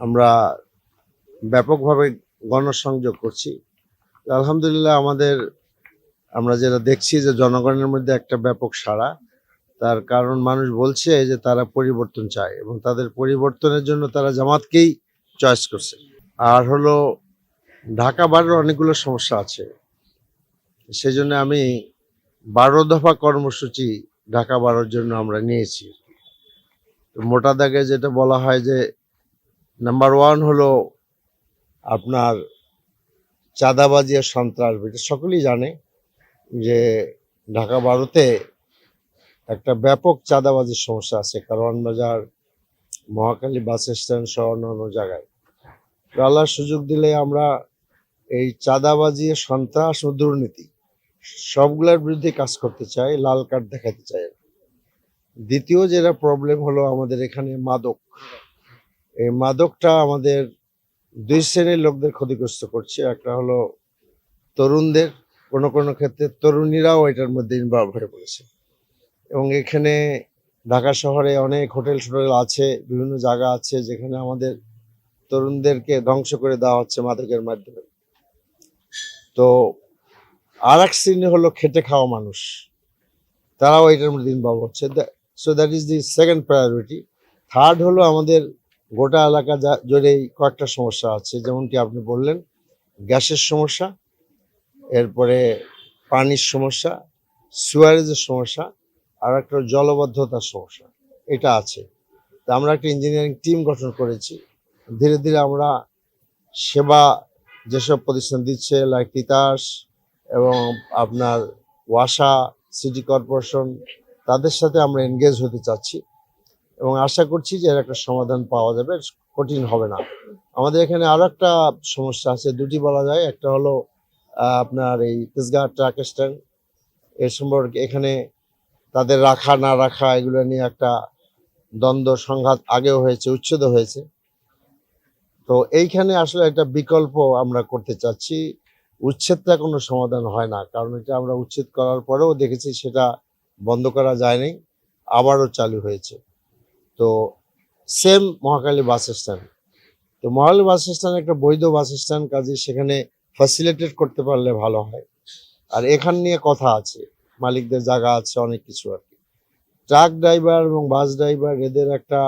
আমরা ব্যাপকভাবে গণসংযোগ করছি। আলহামদুলিল্লাহ আমরা যেটা দেখছি যে জনগণের মধ্যে একটা ব্যাপক সাড়া। তার কারণ মানুষ বলছে যে তারা পরিবর্তন চায় এবং তাদের পরিবর্তনের জন্য তারা জামাতকেই চয়েস করছে। আর হলো ঢাকা বারের অনেকগুলো সমস্যা আছে, সেজন্য আমি 12 দফা কর্মসূচি ঢাকা বারের জন্য আমরা নিয়েছি। তো মোটা দাগে যেটা বলা হয় যে নাম্বার 1 হলো আপনার চাঁদাবাজি আর সন্ত্রাস। এটা সকলেই জানে যে ঢাকা 12-তে একটা ব্যাপক চাঁদাবাজির সমস্যা আছে, কারওয়ান বাজার, মহাখালী বাস স্ট্যান্ড সহ অন্যান্য জায়গায়। তো আল্লাহর সুযোগ দিলে আমরা এই চাঁদাবাজি, সন্ত্রাস ও দুর্নীতি সবগুলোর বিরুদ্ধে কাজ করতে চাই, লাল কার্ড দেখাতে চাই। দ্বিতীয় যেটা প্রবলেম হলো আমাদের এখানে মাদক। এই মাদকটা আমাদের দুই শ্রেণীর লোকদের ক্ষতিগ্রস্ত করছে। একটা হলো তরুণদের, কোনো কোনো ক্ষেত্রে তরুণীরাও এটার মধ্যে ইনভলভ হয়ে পড়েছে। এবং এখানে ঢাকা শহরে অনেক হোটেল টোটেল আছে, বিভিন্ন জায়গা আছে যেখানে আমাদের তরুণদেরকে ধ্বংস করে দেওয়া হচ্ছে মাদকের মাধ্যমে। তো আর এক শ্রেণী হলো খেটে খাওয়া মানুষ, তারাও এটার মধ্যে ইনভলভ হচ্ছে। So that is the second priority. Third হলো আমাদের গোটা এলাকা জুড়েই কয়েকটা সমস্যা আছে, যেমনটি আপনি বললেন, গ্যাসের সমস্যা, এরপরে পানির সমস্যা, সুয়ারেজের সমস্যা, আর একটা জলবদ্ধতার সমস্যা। এটা আছে। তা আমরা একটা ইঞ্জিনিয়ারিং টিম গঠন করেছি। ধীরে ধীরে আমরা সেবা যেসব প্রতিষ্ঠান দিচ্ছে, লাইক তিতাস এবং আপনার ওয়াসা, সিটি কর্পোরেশন, তাদের সাথে আমরা এনগেজ হতে চাচ্ছি এবং আশা করছি যে এর একটা সমাধান পাওয়া যাবে, কঠিন হবে না। আমাদের এখানে আরো একটা সমস্যা আছে, দুটি বলা যায়। একটা হলো আপনার এই তেজগাঁ ট্রাক স্ট্যান্ড, এর সম্পর্কে এখানে তাদের রাখা না রাখা এগুলো নিয়ে একটা দ্বন্দ্ব সংঘাত আগেও হয়েছে, উচ্ছেদ হয়েছে। তো এইখানে আসলে একটা বিকল্প আমরা করতে চাচ্ছি। উচ্ছেদটা কোনো সমাধান হয় না, কারণ এটা আমরা উচ্ছেদ করার পরেও দেখেছি সেটা বন্ধ করা যায়নি, আবারও চালু হয়েছে। তো সেম মহাখালী বাস স্ট্যান্ড, তো মহাখালী বাস স্ট্যান্ড একটা বৈধ বাস স্ট্যান্ড, কাজে সেখানে ফ্যাসিলিটেট করতে পারলে ভালো হয়। আর এখান নিয়ে কথা আছে, মালিকদের জায়গা আছে, অনেক কিছু আর কি। ট্রাক ড্রাইভার এবং বাস ড্রাইভার এদের একটা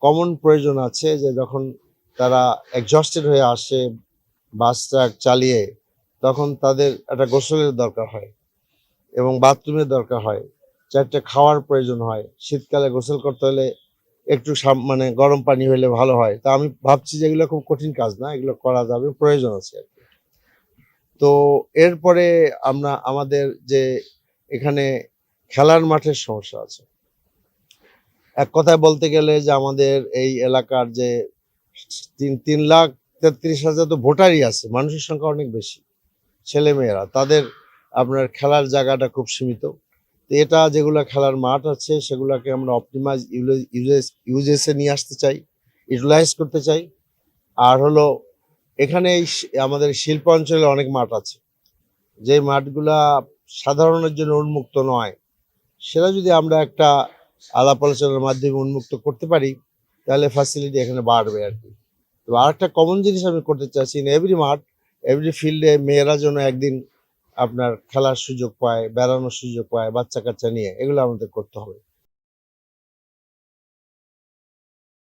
কমন প্রয়োজন আছে যে যখন তারা এক্সস্টেড হয়ে আসে বাস ট্রাক চালিয়ে, তখন তাদের একটা গোসলের দরকার হয় এবং বাথরুমের দরকার হয়, চারটে খাওয়ার প্রয়োজন হয়। শীতকালে গোসল করতে হলে একটু মানে গরম পানি হলে ভালো হয়। তা আমি ভাবছি যে এগুলো খুব কঠিন কাজ না, এগুলো করা যাবে, প্রয়োজন আছে। তো এরপরে আমাদের যে এখানে খেলার মাঠের সমস্যা আছে। এক কথায় বলতে গেলে যে আমাদের এই এলাকার যে 3,33,000 তো ভোটারই আছে, মানুষের সংখ্যা অনেক বেশি, ছেলে মেয়েরা, তাদের আপনার খেলার জায়গাটা খুব সীমিত। তো এটা যেগুলো খেলার মাঠ আছে সেগুলোকে আমরা অপটিমাইজ ইউজেসে নিয়ে আসতে চাই, ইউটিলাইজ করতে চাই। আর হলো এখানে আমাদের শিল্প অঞ্চলে অনেক মাঠ আছে, যে মাঠগুলা সাধারণের জন্য উন্মুক্ত নয়, সেটা যদি আমরা একটা আলাপ আলোচনার মাধ্যমে উন্মুক্ত করতে পারি তাহলে ফ্যাসিলিটি এখানে বাড়বে আর কি। তো আরেকটা কমন জিনিস আমি করতে চাচ্ছি, এভরি মাঠ, এভরি ফিল্ডে মেয়েরা যেন একদিন আপনার খেলার সুযোগ পায়, বেড়ানোর সুযোগ পায় বাচ্চা কাচ্চা নিয়ে, এগুলো আমাদের করতে হবে।